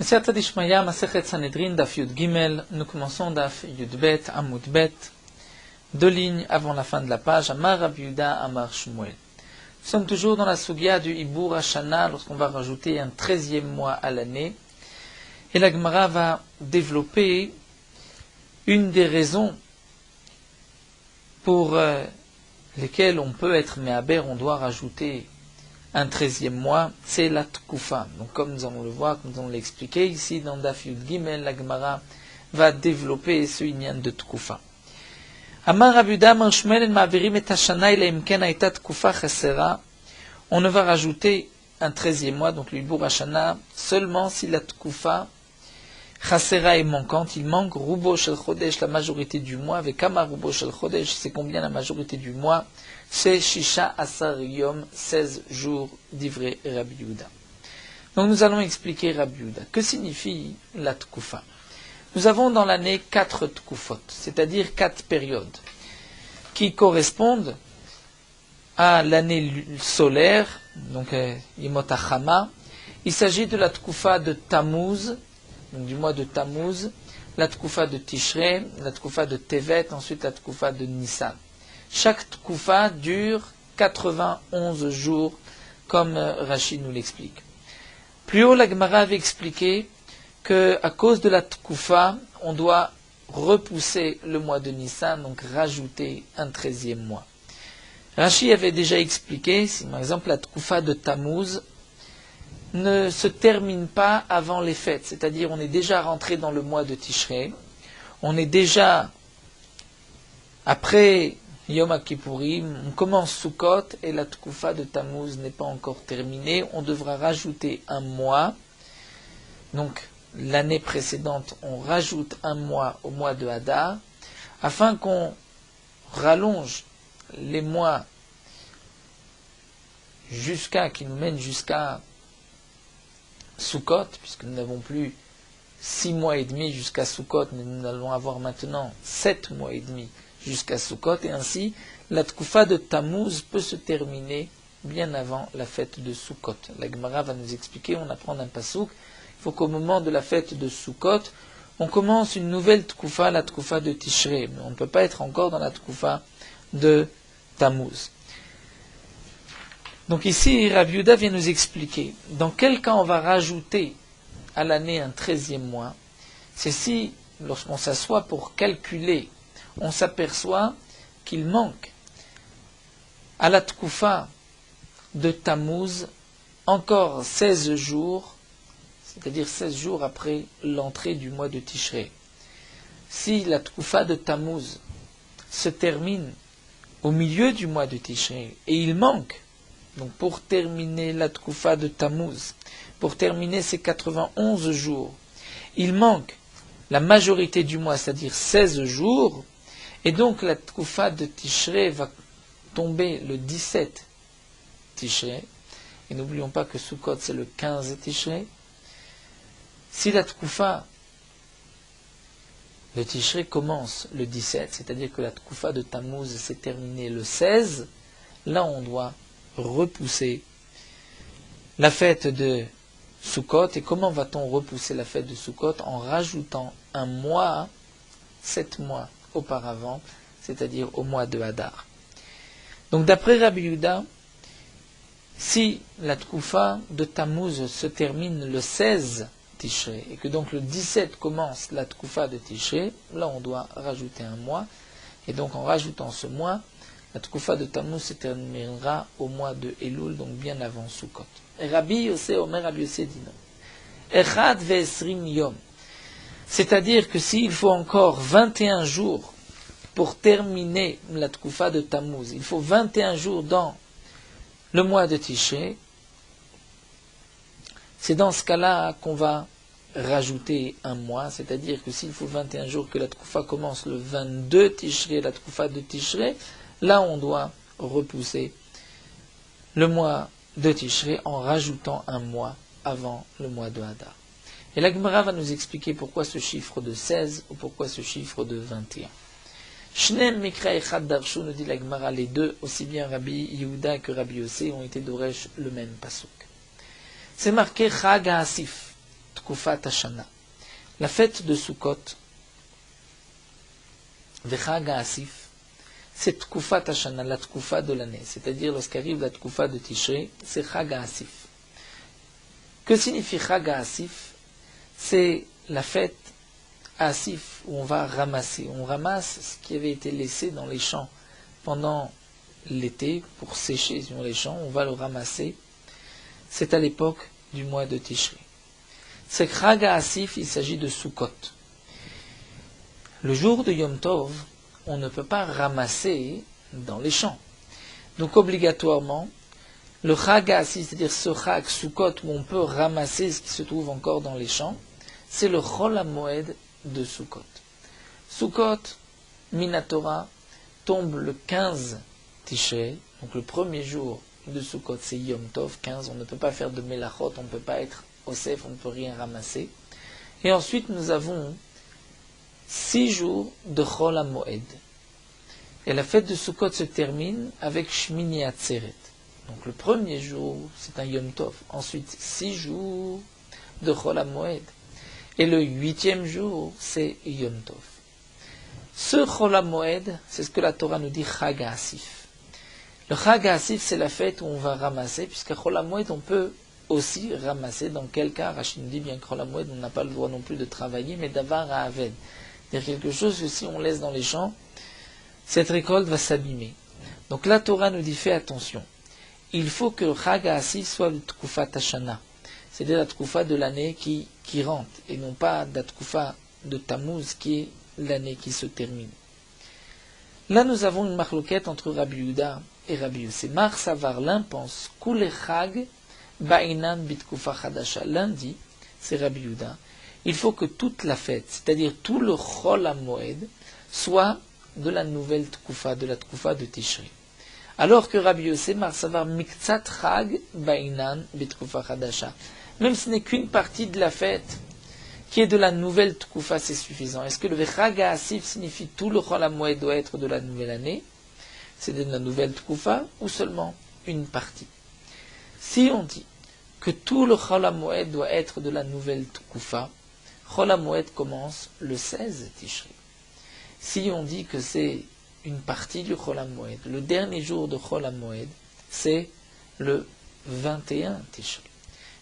Mesiyata Dishmaya, Masechet Sanhedrin, Daf Yud Gimel. Nous commençons Daf Yud Bet, Amud Bet. 2 lignes avant la fin de la page. Amar Rabbi Yehuda, Amar Shmuel. Nous sommes toujours dans la Sugya du Hibur Hashana, lorsqu'on va rajouter un 13e mois à l'année. Et la Gemara va développer une des raisons pour lesquelles on peut être Mehaber, on doit rajouter un 13e mois, c'est la Tkufa. Donc comme nous allons le voir, comme nous allons l'expliquer, ici dans Daf Yud Gimel, la Gemara va développer ce inyan de Tkufa. Amar Rabbi Yehuda Amar Shmuel en ma'avirim et hashana ila im ken hayta tkufa chasera. On ne va rajouter un 13e mois, donc le Hibur Hashana, seulement si la Tkufa chasera est manquante. Il manque Rubo shel Chodesh, la majorité du mois. Avec Kama Rubo shel Chodesh, c'est combien la majorité du mois? C'est Shisha Asar Yom, 16 jours d'ivré Rabbi Yehuda. Donc nous allons expliquer Rabbi Yehuda. Que signifie la Tkufa? Nous avons dans l'année 4 Tkufot, c'est-à-dire 4 périodes, qui correspondent à l'année solaire, donc Yemot HaChama. Il s'agit de la Tkufa de Tammuz, donc du mois de Tammuz, la Tkufa de Tishrei, la Tkufa de Tevet, ensuite la Tkufa de Nissan. Chaque Tkufa dure 91 jours, comme Rashi nous l'explique. Plus haut, la Gemara avait expliqué qu'à cause de la Tkufa, on doit repousser le mois de Nissan, donc rajouter un 13e mois. Rashi avait déjà expliqué, si par exemple la Tkufa de Tammuz ne se termine pas avant les fêtes, c'est-à-dire on est déjà rentré dans le mois de Tishrei, on est déjà après Yom Kippourim, on commence Sukkot et la Tkufa de Tammuz n'est pas encore terminée, on devra rajouter un mois. Donc l'année précédente, on rajoute un mois au mois de Hadar, afin qu'on rallonge les mois qui nous mènent jusqu'à Sukkot, puisque nous n'avons plus 6 mois et demi jusqu'à Sukkot, mais nous allons avoir maintenant 7 mois et demi jusqu'à Sukkot, et ainsi la Tkufa de Tammuz peut se terminer bien avant la fête de Sukkot. La Gemara va nous expliquer, on apprend un pasouk, il faut qu'au moment de la fête de Sukkot, on commence une nouvelle Tkufa, la Tkufa de Tishrei, mais on ne peut pas être encore dans la Tkufa de Tammuz. Donc ici, Rabbi Yehuda vient nous expliquer dans quel cas on va rajouter à l'année un 13e mois. C'est si, lorsqu'on s'assoit pour calculer, on s'aperçoit qu'il manque à la Tkufa de Tammuz encore 16 jours, c'est-à-dire 16 jours après l'entrée du mois de Tishrei. Si la Tkufa de Tammuz se termine au milieu du mois de Tishrei, et il manque, donc pour terminer la Tkufa de Tammuz, pour terminer ces 91 jours, il manque la majorité du mois, c'est-à-dire 16 jours, et donc la Tkufa de Tishrei va tomber le 17 Tishrei, et n'oublions pas que Sukkot c'est le 15 Tishrei. Si la Tkufa de Tishrei commence le 17, c'est-à-dire que la Tkufa de Tammuz s'est terminée le 16, là on doit repousser la fête de Sukkot. Et comment va-t-on repousser la fête de Sukkot? En rajoutant un mois, 7 mois auparavant, c'est-à-dire au mois de Hadar. Donc d'après Rabbi Yehuda, si la Tkufa de Tammuz se termine le 16 Tishrei, et que donc le 17 commence la Tkufa de Tishrei, là on doit rajouter un mois, et donc en rajoutant ce mois, la Tkufa de Tammuz se terminera au mois de Elul, donc bien avant Sukkot. Et Rabbi Yossé, Omer Rabbi Yossé dit non. Echad ve'esrim yom. C'est-à-dire que s'il faut encore 21 jours pour terminer la Tkufa de Tammuz, il faut 21 jours dans le mois de Tishrei, c'est dans ce cas-là qu'on va rajouter un mois, c'est-à-dire que s'il faut 21 jours que la Tkufa commence le 22 Tishrei, la Tkufa de Tishrei, là on doit repousser le mois de Tishrei en rajoutant un mois avant le mois de Hadar. Et la Gemara va nous expliquer pourquoi ce chiffre de 16 ou pourquoi ce chiffre de 21. Shnem Mikra Echad Darshu, nous dit la Gemara, les deux, aussi bien Rabbi Yehuda que Rabbi Yossé, ont été d'Oresh le même pasuk. C'est marqué Chag HaAsif, Tkufat Hashana. La fête de Sukkot, Vechag HaAsif, c'est Tkufat Hashana, la Tkufa de l'année. C'est-à-dire, lorsqu'arrive la Tkufa de Tishrei, c'est Chag HaAsif. Que signifie Chag HaAsif? C'est la fête Asif, où on va ramasser. On ramasse ce qui avait été laissé dans les champs pendant l'été, pour sécher sur les champs, on va le ramasser. C'est à l'époque du mois de Tishrei. C'est Chag HaAsif, il s'agit de Sukkot. Le jour de Yom Tov, on ne peut pas ramasser dans les champs. Donc obligatoirement, le Chag HaAsif, c'est-à-dire ce Chag Sukkot, où on peut ramasser ce qui se trouve encore dans les champs, c'est le Chol HaMoed de Sukkot. Sukkot, Minatora, tombe le 15 Tishrei, donc le premier jour de Sukkot, c'est Yom Tov, 15, on ne peut pas faire de Melachot, on ne peut pas être Osef, on ne peut rien ramasser. Et ensuite, nous avons 6 jours de Chol HaMoed. Et la fête de Sukkot se termine avec Shmini Atzeret. Donc le premier jour, c'est un Yom Tov. Ensuite, 6 jours de Chol HaMoed. Et le 8e jour, c'est Yom Tov. Ce Chol HaMoed, c'est ce que la Torah nous dit Chag HaAsif. Le Chag HaAsif, c'est la fête où on va ramasser, puisqu'à Chol HaMoed, on peut aussi ramasser. Dans quel cas, Rachid nous dit bien que Chol HaMoed, on n'a pas le droit non plus de travailler, mais d'avar à Aved. C'est-à-dire quelque chose que si on laisse dans les champs, cette récolte va s'abîmer. Donc la Torah nous dit, fais attention. Il faut que le Chag HaAsif soit le Tkufat Hashana. C'est-à-dire la Tkufa de l'année qui rentre, et non pas la Tkufa de Tammuz qui est l'année qui se termine. Là, nous avons une marloquette entre Rabbi Yehuda et Rabbi Yossé. Mar Savar, l'un pense, Kule Chag Ba'inan Bitkufa Chadasha. L'un dit, c'est Rabbi Yehuda, il faut que toute la fête, c'est-à-dire tout le Chol HaMoed, soit de la nouvelle Tkufa, de la Tkufa de Tishrei. Alors que Rabbi Yossé, Mar Savar, Miktsat Chag Ba'inan Bitkufa Chadasha. Même si ce n'est qu'une partie de la fête qui est de la nouvelle Tkufa, c'est suffisant. Est-ce que le Chag HaAsif signifie tout le Chol HaMoed doit être de la nouvelle année, c'est de la nouvelle Tkufa, ou seulement une partie? Si on dit que tout le Chol HaMoed doit être de la nouvelle Tkufa, Chol HaMoed commence le 16 Tishrei. Si on dit que c'est une partie du Chol HaMoed, le dernier jour de Chol HaMoed, c'est le 21 Tishrei.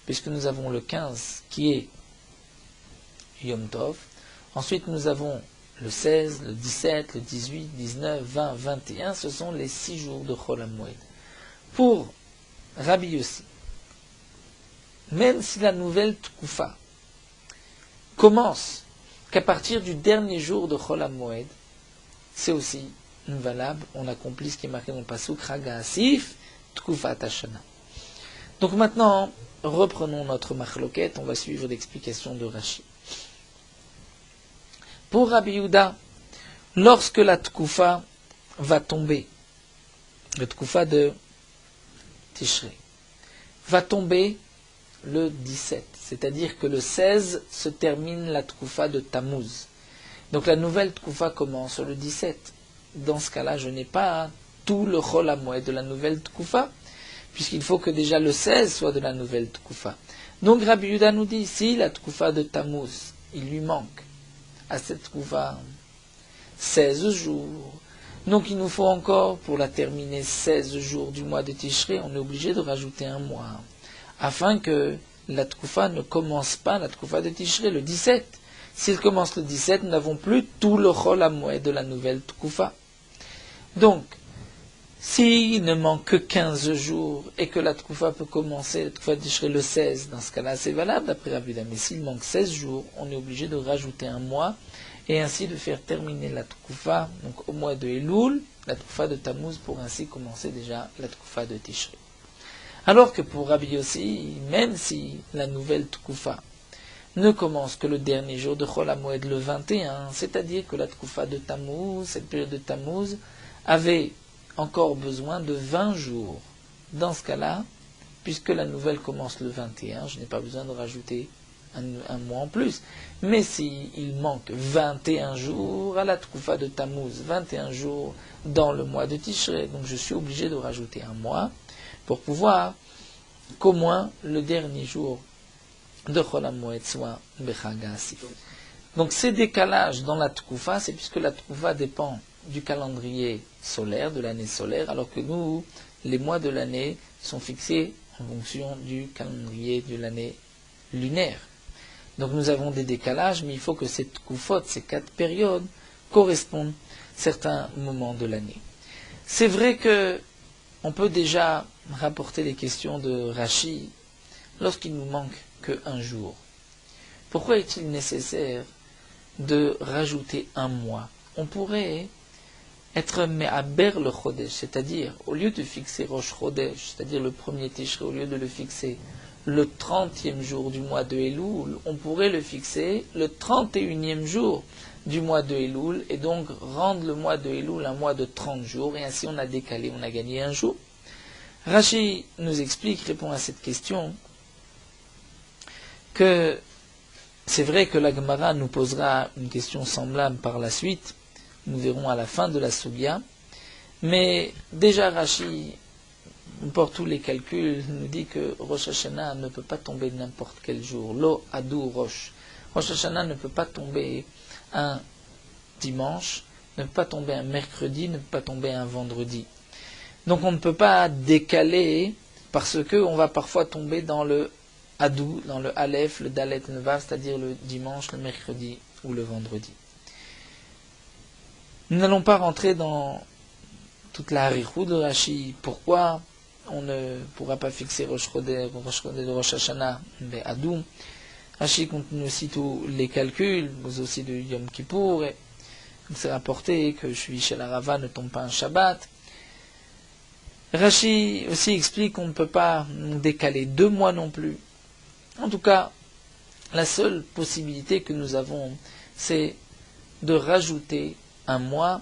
Puisque nous avons le 15 qui est Yom Tov, ensuite nous avons le 16, le 17, le 18, 19, 20, 21, ce sont les 6 jours de Chol HaMoed. Pour Rabbi Yossi, même si la nouvelle Tkufa commence qu'à partir du dernier jour de Chol HaMoed, c'est aussi valable, on accomplit ce qui est marqué dans le pasuk Chag HaAsif, Tkufat Hashana. Donc maintenant, reprenons notre marloquette, on va suivre l'explication de Rashi. Pour Rabbi Yehuda, lorsque la Tkufa va tomber, la Tkufa de Tishrei, va tomber le 17, c'est-à-dire que le 16 se termine la Tkufa de Tammuz. Donc la nouvelle Tkufa commence le 17. Dans ce cas-là, je n'ai pas tout le Chol HaMoed de la nouvelle Tkufa, puisqu'il faut que déjà le 16 soit de la nouvelle Tkufa. Donc Rabbi Yehuda nous dit, si la Tkufa de Tammuz, il lui manque à cette Tkufa 16 jours, donc il nous faut encore, pour la terminer, 16 jours du mois de Tishrei, on est obligé de rajouter un mois, afin que la Tkufa ne commence pas, la Tkufa de Tishrei, le 17. S'il commence le 17, nous n'avons plus tout le Chol HaMoed de la nouvelle Tkufa. Donc, s'il ne manque que 15 jours et que la Tkufa peut commencer, la Tkufa de Tishrei le 16, dans ce cas-là, c'est valable d'après Rabbi Yehuda. Mais s'il manque 16 jours, on est obligé de rajouter un mois et ainsi de faire terminer la Tkufa, donc au mois de Elul, la Tkufa de Tammuz, pour ainsi commencer déjà la Tkufa de Tishrei. Alors que pour Rabbi Yossi, même si la nouvelle Tkufa ne commence que le dernier jour de Chol HaMoed, le 21, c'est-à-dire que la Tkufa de Tammuz, cette période de Tammuz, avait encore besoin de 20 jours. Dans ce cas-là, puisque la nouvelle commence le 21, je n'ai pas besoin de rajouter un mois en plus. Mais s'il manque 21 jours à la Tkufa de Tammuz, 21 jours dans le mois de Tishrei, donc je suis obligé de rajouter un mois pour pouvoir qu'au moins le dernier jour de Chol HaMoed, soit Bechag HaAsif. Donc ces décalages dans la Tkufa, c'est puisque la Tkufa dépend du calendrier solaire, de l'année solaire, alors que nous, les mois de l'année sont fixés en fonction du calendrier de l'année lunaire. Donc nous avons des décalages, mais il faut que ces Tkufot, ces 4 périodes, correspondent à certains moments de l'année. C'est vrai que on peut déjà rapporter les questions de Rashi lorsqu'il nous manque qu'un jour. Pourquoi est-il nécessaire de rajouter un mois? On pourrait être me'aber le chodesh, c'est-à-dire, au lieu de fixer Rosh Chodesh, c'est-à-dire le premier Tishri, au lieu de le fixer le 30e jour du mois de Elul, on pourrait le fixer le 31e jour du mois de Elul, et donc rendre le mois de Elul un mois de 30 jours, et ainsi on a décalé, on a gagné un jour. Rashi nous explique, répond à cette question, que c'est vrai que la Gemara nous posera une question semblable par la suite, nous verrons à la fin de la Sugya, mais déjà Rashi, pour tous les calculs, nous dit que Rosh Hashanah ne peut pas tomber n'importe quel jour. Lo Adou Rosh. Rosh Hashanah ne peut pas tomber un dimanche, ne peut pas tomber un mercredi, ne peut pas tomber un vendredi. Donc on ne peut pas décaler parce qu'on va parfois tomber dans le Adou, dans le Aleph, le Dalet, le Vav, c'est-à-dire le dimanche, le mercredi ou le vendredi. Nous n'allons pas rentrer dans toute la harichou de Rashi. Pourquoi on ne pourra pas fixer Rosh Chodesh, Rosh Hashanah, mais Adou? Rashi continue aussi tous les calculs, mais aussi de Yom Kippour. Et il s'est rapporté que Shvi Shel Arava ne tombe pas un Shabbat. Rashi aussi explique qu'on ne peut pas décaler 2 mois non plus. En tout cas, la seule possibilité que nous avons, c'est de rajouter un mois.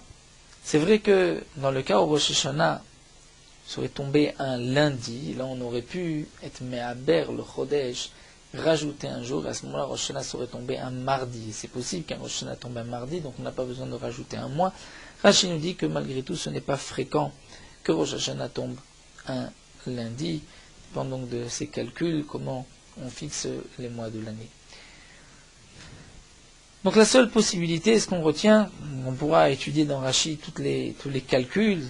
C'est vrai que dans le cas où Rosh Hashanah serait tombé un lundi, là on aurait pu être me'aber le Chodesh, rajouter un jour, et à ce moment-là Rosh Hashanah serait tombé un mardi. C'est possible qu'un Rosh Hashanah tombe un mardi, donc on n'a pas besoin de rajouter un mois. Rashi nous dit que malgré tout ce n'est pas fréquent que Rosh Hashanah tombe un lundi, dépend donc de ces calculs, comment on fixe les mois de l'année. Donc la seule possibilité, ce qu'on retient, on pourra étudier dans Rashi tous les calculs,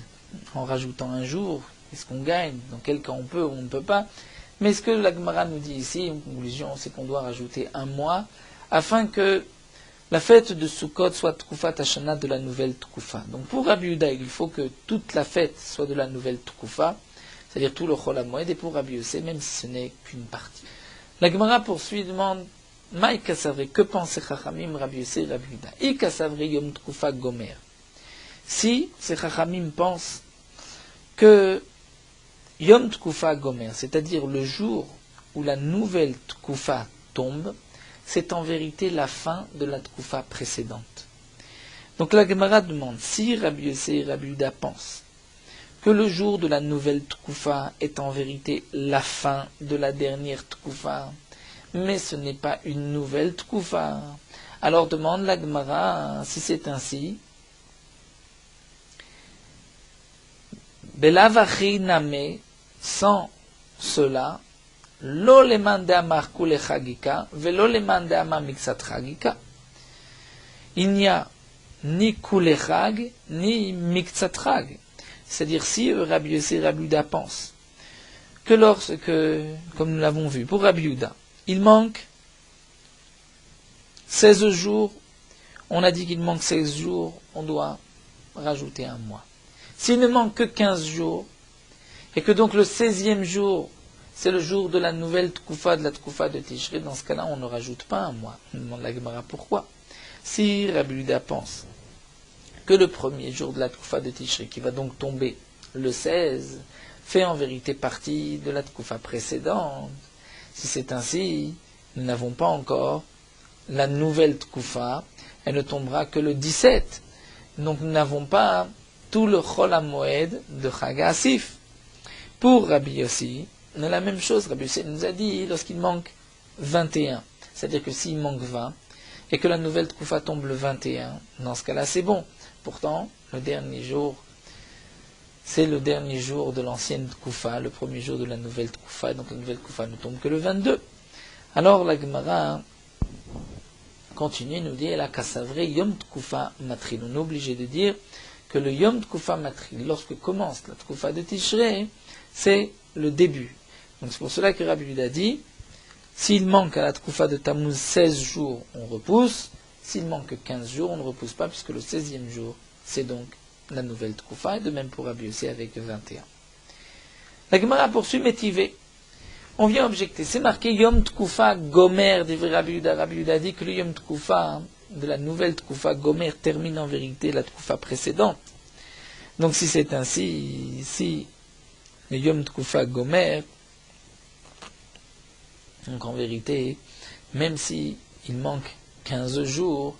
en rajoutant un jour, est-ce qu'on gagne, dans quel cas on peut ou on ne peut pas, mais ce que la Gemara nous dit ici, en conclusion, c'est qu'on doit rajouter un mois, afin que la fête de Sukkot soit Tkufat Hashanah de la nouvelle Tkufa. Donc pour Rabbi Yehuda, il faut que toute la fête soit de la nouvelle Tkufa, c'est-à-dire tout le Chol HaMoed, et pour Rabbi Yossé, même si ce n'est qu'une partie. La Gemara poursuit, demande, Maïka Savri, que pensent Chachamim, Rabbi Yossé et Rabbi Yehuda? Ika Savri Yom Tkufa Gomer. Si ces Chachamim pensent que Yom Tkufa Gomer, c'est-à-dire le jour où la nouvelle Tkufa tombe, c'est en vérité la fin de la Tkufa précédente. Donc la Gemara demande, si Rabbi Yossé et Rabbi Yehuda pensent que le jour de la nouvelle Tkufa est en vérité la fin de la dernière Tkufa, mais ce n'est pas une nouvelle Tkufa, alors demande la Gemara, si c'est ainsi, Belavachi Name, sans cela, Lo leman de'amar kule chagika, velo leman de'amar mixat chagika. Il n'y a ni kule chag, ni mixat chag. C'est-à-dire, si Rabbi Yossé et Rabbi Yehuda pensent que lorsque, comme nous l'avons vu, pour Rabbi Yehuda, il manque 16 jours, on a dit qu'il manque 16 jours, on doit rajouter un mois. S'il ne manque que 15 jours, et que donc le 16e jour, c'est le jour de la nouvelle Tkufa, de la Tkufa de Tishri, dans ce cas-là, on ne rajoute pas un mois. On demande la Gemara pourquoi. Si Rabbi Yehuda pense que le premier jour de la Tkufa de Tishri, qui va donc tomber le 16, fait en vérité partie de la Tkufa précédente, si c'est ainsi, nous n'avons pas encore la nouvelle Tkufa, elle ne tombera que le 17. Donc nous n'avons pas tout le Chol HaMoed de Chag HaAsif. Pour Rabbi Yossi, on a la même chose. Rabbi Yossi nous a dit, lorsqu'il manque 21, c'est-à-dire que s'il manque 20, et que la nouvelle Tkufa tombe le 21, dans ce cas-là c'est bon. Pourtant, le dernier jour, c'est le dernier jour de l'ancienne Tkufa, le premier jour de la nouvelle Tkufa, donc la nouvelle Tkufa ne tombe que le 22. Alors la Gemara continue, nous dit, la Kassavre Yom Tkufa Matril. On est obligé de dire que le Yom Tkufa Matril, lorsque commence la Tkufa de Tishrei, c'est le début. Donc c'est pour cela que Rabbi Yehuda dit, s'il manque à la Tkufa de Tammuz 16 jours, on repousse. S'il manque 15 jours, on ne repousse pas, puisque le 16e jour, c'est donc la nouvelle Tkufa, et de même pour Rabbi Yossi avec 21. La Gemara poursuit Métivé. On vient objecter, c'est marqué Yom Tkufa Gomer, dit Rabbi Yehuda. Rabbi Yehuda dit que le Yom Tkufa, de la nouvelle Tkufa Gomer, termine en vérité la Tkufa précédente. Donc si c'est ainsi, si le Yom Tkufa Gomer, donc en vérité, même si il manque 15 jours,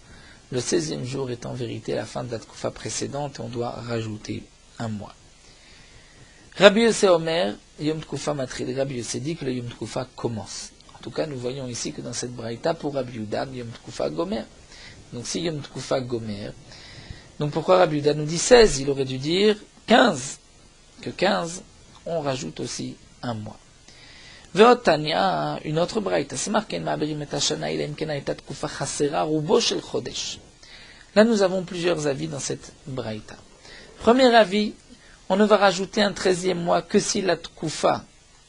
le 16e jour est en vérité la fin de la Tkufa précédente et on doit rajouter un mois. Rabbi Yossé Omer, Yom Tkufa Matril, Rabbi Yossé dit que le Yom Tkufa commence. En tout cas, nous voyons ici que dans cette braïta, pour Rabbi Yehuda, Yom Tkufa Gomer. Donc si Yom Tkufa Gomer, donc pourquoi Rabbi Yehuda nous dit 16? Il aurait dû dire 15. Que 15, on rajoute aussi un mois. Veotania, une autre braïta, c'est marqué là nous avons plusieurs avis dans cette braïta. Premier avis, on ne va rajouter un 13e mois que si la tkufa,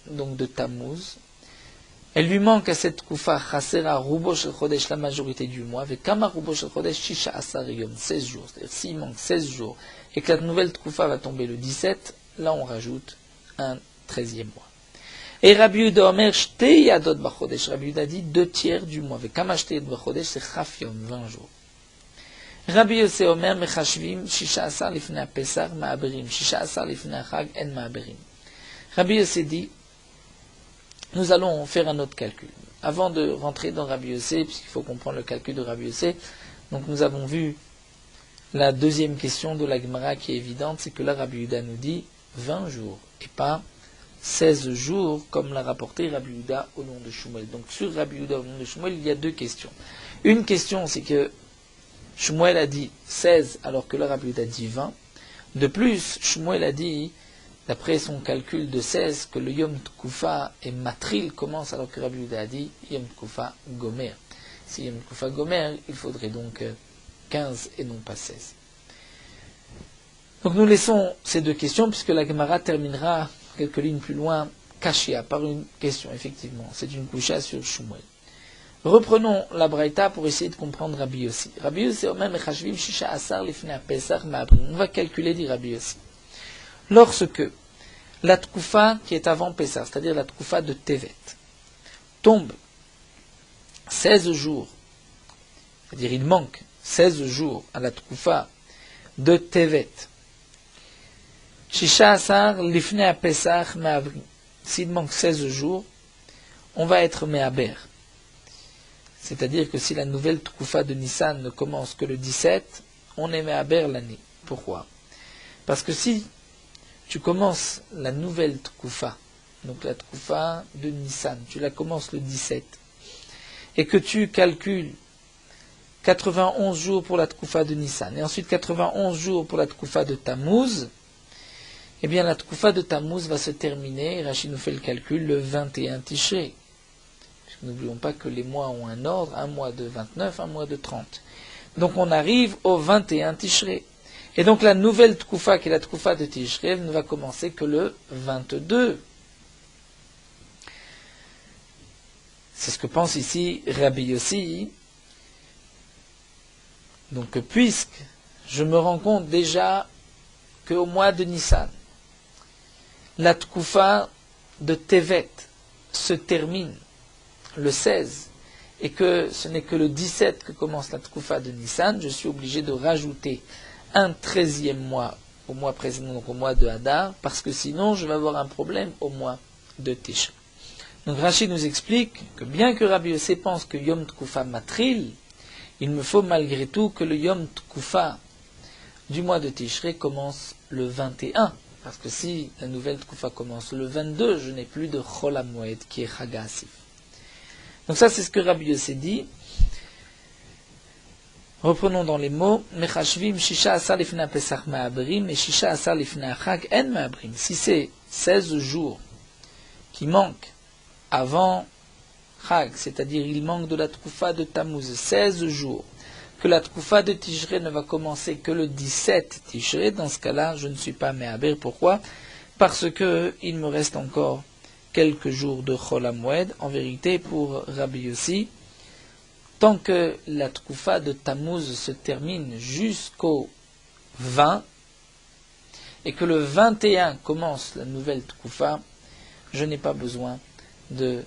donc de Tammuz, elle lui manque à cette tkufa chasera rubo shel chodesh, la majorité du mois, avec kama rubo shel chodesh shisha asar yom, 16 jours. C'est-à-dire s'il manque 16 jours et que la nouvelle tkufa va tomber le 17, là on rajoute un 13e mois. Et Rabbi Yehuda Omer, Shtei Yadot Bachodesh. Rabbi Yehuda dit 2/3 du mois. Avec Kama Shtei Yadot Bachodesh, c'est Chaf Yom, 20 jours. Rabbi Yossé Omer, Mechashvim, Shisha Asar Lifnei Pesach, Ma'aberim. Shisha Asar Lifnei Chag, En Ma'aberim. Rabbi Yossé dit, nous allons faire un autre calcul. Avant de rentrer dans Rabbi Yossé, puisqu'il faut comprendre le calcul de Rabbi Yossé, donc nous avons vu la deuxième question de la Gemara qui est évidente, c'est que là Rabbi Yehuda nous dit 20 jours, et pas 16 jours, comme l'a rapporté Rabbi Yehuda au nom de Shmuel. Donc sur Rabbi Yehuda au nom de Shmuel, il y a deux questions. Une question, c'est que Shmuel a dit 16, alors que là Rabbi Yehuda dit 20. De plus, Shmuel a dit, d'après son calcul de 16, que le Yom Tkufa et Matril commence, alors que Rabbi Yehuda a dit Yom Tkufa Gomer. Si Yom Tkufa Gomer, il faudrait donc 15 et non pas 16. Donc nous laissons ces deux questions, puisque la Gemara terminera quelques lignes plus loin, Kashia, par une question, effectivement. C'est une kusha sur Shmuel. Reprenons la braïta pour essayer de comprendre Rabbi Yossi. Rabbi Yossi, on va calculer, dit Rabbi Yossi. Lorsque la tkufa qui est avant Pessah, c'est-à-dire la tkufa de Tevet, tombe 16 jours, c'est-à-dire il manque 16 jours à la tkufa de Tevet, Shisha Asar Lifnei Pesach Me'avrim. S'il manque 16 jours, on va être Me'aber. C'est-à-dire que si la nouvelle Tkufa de Nissan ne commence que le 17, on est Me'aber l'année. Pourquoi? Parce que si tu commences la nouvelle Tkufa, donc la Tkufa de Nissan, tu la commences le 17, et que tu calcules 91 jours pour la Tkufa de Nissan, et ensuite 91 jours pour la Tkufa de Tammuz, eh bien la Tkufa de Tammuz va se terminer, Rachid nous fait le calcul, le 21 Tishrei. N'oublions pas que les mois ont un ordre, un mois de 29, un mois de 30. Donc on arrive au 21 Tishrei. Et donc la nouvelle Tkufa, qui est la Tkufa de Tishrei, ne va commencer que le 22. C'est ce que pense ici Rabbi Yossi. Donc puisque je me rends compte déjà qu'au mois de Nissan, la Tkufa de Tevet se termine le 16, et que ce n'est que le 17 que commence la Tkufa de Nissan, je suis obligé de rajouter un 13e mois au mois précédent, donc au mois de Hadar, parce que sinon je vais avoir un problème au mois de Tishrei. Donc Rachid nous explique que bien que Rabbi Yossé pense que Yom Tkufa Matril, il me faut malgré tout que le Yom Tkufa du mois de Tishrei commence le 21. Parce que si la nouvelle Tkufa commence le 22, je n'ai plus de Chol HaMoed qui est Chag HaAsif. Donc ça c'est ce que Rabbi Yossé dit. Reprenons dans les mots. Mechashvim Shisha Asar Lifnei Pesach Ma'aberim et Shisha Asar Lifnei Chag En Ma'aberim. Si c'est 16 jours qui manquent avant Chag, c'est-à-dire il manque de la Tkufa de Tammuz 16 jours, que la Tkufa de Tishrei ne va commencer que le 17 Tishrei, dans ce cas-là, je ne suis pas Me'aber. Pourquoi? Parce que il me reste encore quelques jours de Chol HaMoed. En vérité, pour Rabbi Yossi, tant que la Tkufa de Tammuz se termine jusqu'au 20, et que le 21 commence la nouvelle Tkufa, je n'ai pas besoin de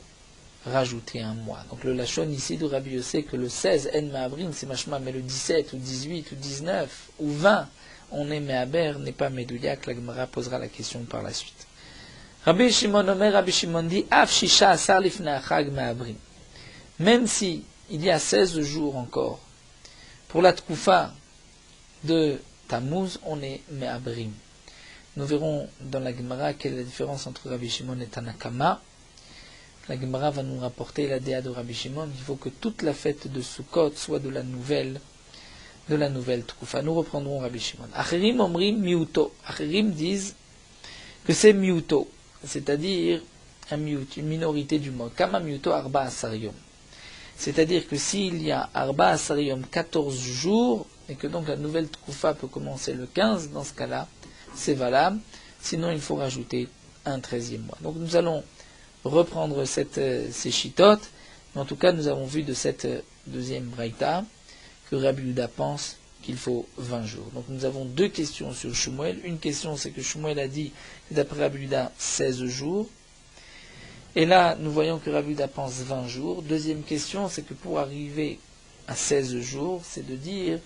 rajouter un mois. Donc le Lachon ici de Rabbi Yossi, que le 16 En Ma'abrim, c'est Mashma, mais le 17 ou 18 ou 19 ou 20, on est Me'aber, n'est pas Medouyak. La Gemara posera la question par la suite. Rabbi Shimon Omer, Rabbi Shimon dit, Af Shisha Asar Lifnei Achag Me'abrim. Même si il y a 16 jours encore, pour la Tkufa de Tammuz, on est Me'abrim. Nous verrons dans la Gemara quelle est la différence entre Rabbi Shimon et Tanakama. La Gemara va nous rapporter la déa de Rabbi Shimon. Il faut que toute la fête de Sukkot soit de la nouvelle Tkufa. Nous reprendrons Rabbi Shimon. Acherim omrim miuto. Acherim disent que c'est miuto, c'est-à-dire une minorité du mot. Kama miuto arba asarium. C'est-à-dire que s'il y a arba asarium 14 jours, et que donc la nouvelle Tkufa peut commencer le 15, dans ce cas-là, c'est valable. Sinon, il faut rajouter un 13e mois. Donc nous allons reprendre ces chitotes. Mais en tout cas, nous avons vu de cette deuxième braïta que Rabbi Yehuda pense qu'il faut 20 jours. Donc nous avons deux questions sur Shmuel. Une question, c'est que Shmuel a dit, d'après Rabbi Yehuda, 16 jours. Et là, nous voyons que Rabbi Yehuda pense 20 jours. Deuxième question, c'est que pour arriver à 16 jours, c'est de dire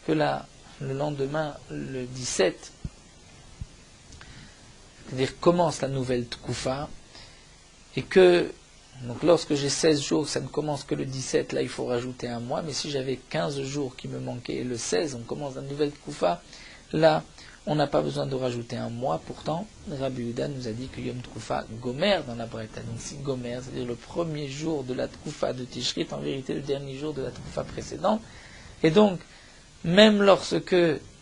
que là, le lendemain, le 17, c'est-à-dire commence la nouvelle Tkufa, et que, donc lorsque j'ai 16 jours, ça ne commence que le 17, là il faut rajouter un mois, mais si j'avais 15 jours qui me manquaient, et le 16, on commence la nouvelle Tkufa, là, on n'a pas besoin de rajouter un mois. Pourtant, Rabbi Yehuda nous a dit que Yom Tkufa Gomer dans la Braïta. Donc si Gomer, c'est-à-dire le premier jour de la Tkufa de Tishri, est en vérité le dernier jour de la Tkufa précédente. Et donc, même lorsque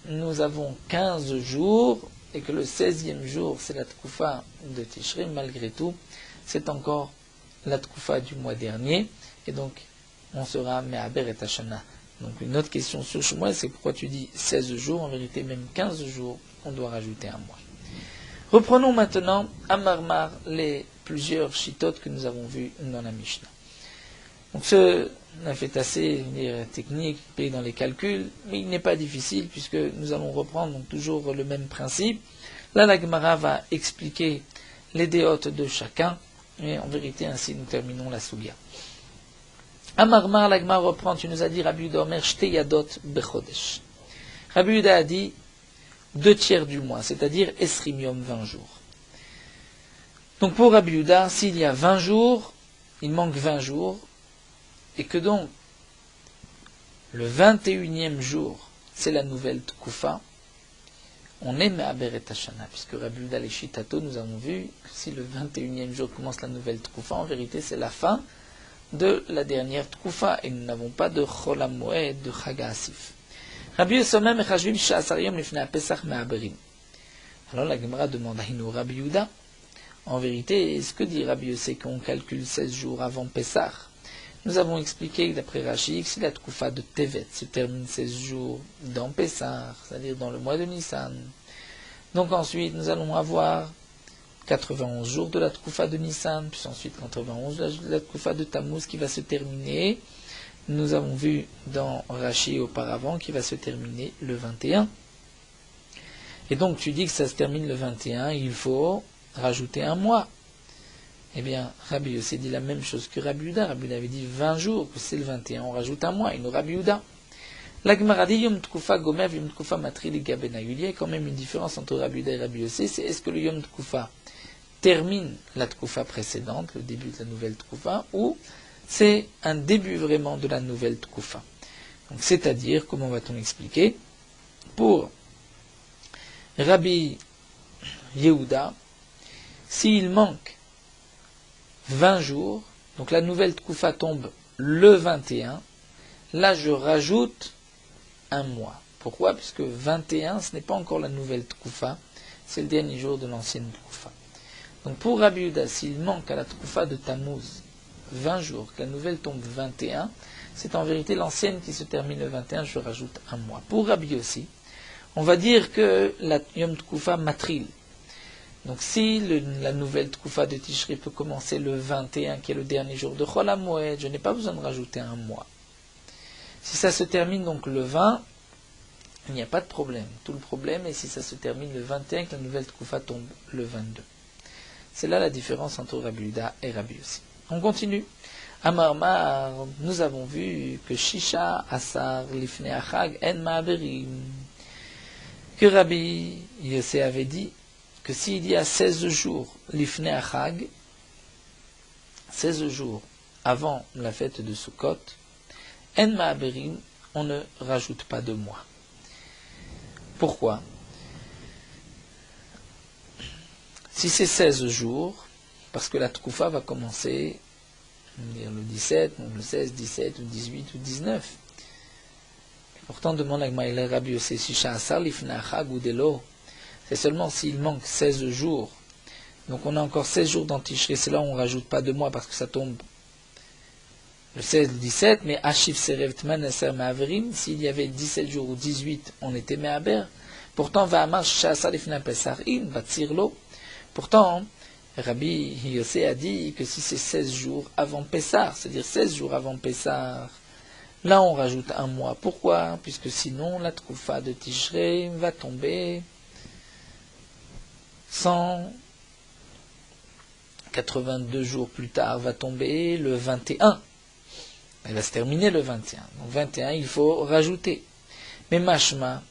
nous avons 15 jours, et que le 16e jour, c'est la Tkufa de Tishri, malgré tout, c'est encore la Tkufa du mois dernier, et donc on sera Me'aber et Hashana. Donc une autre question sur Shmuel, c'est pourquoi tu dis 16 jours, en vérité même 15 jours, on doit rajouter un mois. Reprenons maintenant à Marmar les plusieurs chitotes que nous avons vus dans la Mishnah. Donc ce a fait assez technique, payé dans les calculs, mais il n'est pas difficile puisque nous allons reprendre donc toujours le même principe. Là la Gemara va expliquer les déotes de chacun, et en vérité ainsi nous terminons la Sugya. Amarmar, la Gemara reprend, tu nous as dit Rabbi Yehuda Omer Shte Yadot Bechodesh. Rabbi Yehuda a dit 2/3 du mois, c'est-à-dire Esrim Yom 20 jours. Donc pour Rabbi Yehuda, s'il y a 20 jours, il manque 20 jours, et que donc le 21e jour, c'est la nouvelle Tkufa, on est Me'aber et Hashana, puisque Rabbi Yehuda les Shitato, nous avons vu que si le 21e jour commence la nouvelle Tkufa, en vérité c'est la fin de la dernière Tkufa, et nous n'avons pas de Chol HaMoed, de Chag HaAsif. Rabbi Yossi Omer Mechashvim Sha'asar Yom Lifnei Pesach Me'aberim. Alors la Gemara demande à Hino Rabbi Yehuda, en vérité, est-ce que dit Rabbi Yossi qu'on calcule 16 jours avant Pesach? Nous avons expliqué que d'après Rashi, que si la Tkufa de Tevet se termine 16 jours dans Pesach, c'est-à-dire dans le mois de Nissan, donc ensuite nous allons avoir 91 jours de la Tkufa de Nissan, puis ensuite 91 de la Tkufa de Tammuz qui va se terminer. Nous avons vu dans Rashi auparavant qui va se terminer le 21. Et donc tu dis que ça se termine le 21, il faut rajouter un mois. Eh bien, Rabbi Yossi dit la même chose que Rabbi Yehuda. Rabbi Yehuda avait dit 20 jours, que c'est le 21, on rajoute un mois, il nous Rabbi Yehuda. La Gemara dit Yom Tkufa Gomer, Yom Tkufa Matri Liga Ben Ayuli. Il y a quand même une différence entre Rabbi Yehuda et Rabbi Yossi, c'est est-ce que le Yom Tkufa termine la Tkufa précédente, le début de la nouvelle Tkufa, ou c'est un début vraiment de la nouvelle Tkufa. Donc, c'est-à-dire, comment va-t-on expliquer? Pour Rabbi Yehuda, s'il manque 20 jours, donc la nouvelle Tkufa tombe le 21, là je rajoute un mois. Pourquoi? Puisque 21, ce n'est pas encore la nouvelle Tkufa, c'est le dernier jour de l'ancienne Tkufa. Donc pour Rabbi Yehuda, s'il manque à la Tkufa de Tammuz 20 jours, que la nouvelle tombe 21, c'est en vérité l'ancienne qui se termine le 21, je rajoute un mois. Pour Rabbi Yossi, on va dire que la Yom Tkufa matril. Donc si la nouvelle Tkufa de Tishri peut commencer le 21, qui est le dernier jour de Chol HaMoed, je n'ai pas besoin de rajouter un mois. Si ça se termine donc le 20, il n'y a pas de problème. Tout le problème est si ça se termine le 21, que la nouvelle Tkufa tombe le 22. C'est là la différence entre Rabbi Yehuda et Rabbi Yossi. On continue. Amar, nous avons vu que Shisha Asar Lifnei Achag En Ma'aberim, que Rabbi Yossi avait dit que s'il y a 16 jours Lifnei Achag, 16 jours avant la fête de Sukkot, En Ma'aberim, on ne rajoute pas de mois. Pourquoi? Si c'est 16 jours, parce que la Tkufa va commencer le 17, donc le 16, 17, ou 18, ou 19. Pourtant, demande à Gmaïla Rabbi Yossi, Shisha Asar Lifnei Achag ou Delo. C'est seulement s'il manque 16 jours. Donc on a encore 16 jours dans Tishri, c'est là où on ne rajoute pas de mois parce que ça tombe le 16, le 17, mais Ashif Serev Tman Eser Ma'averim, s'il y avait 17 jours ou 18, on était Me'aber. Pourtant, Va'amar Shisha Asar Lifnei Pesachim, Vatzirlo. Pourtant, Rabbi Yossi a dit que si c'est 16 jours avant Pessah, c'est-à-dire 16 jours avant Pessah, là on rajoute un mois. Pourquoi? Puisque sinon la Tkufa de Tishrei va tomber 182 jours plus tard, va tomber le 21. Elle va se terminer le 21. Donc 21, il faut rajouter. Mais mashma,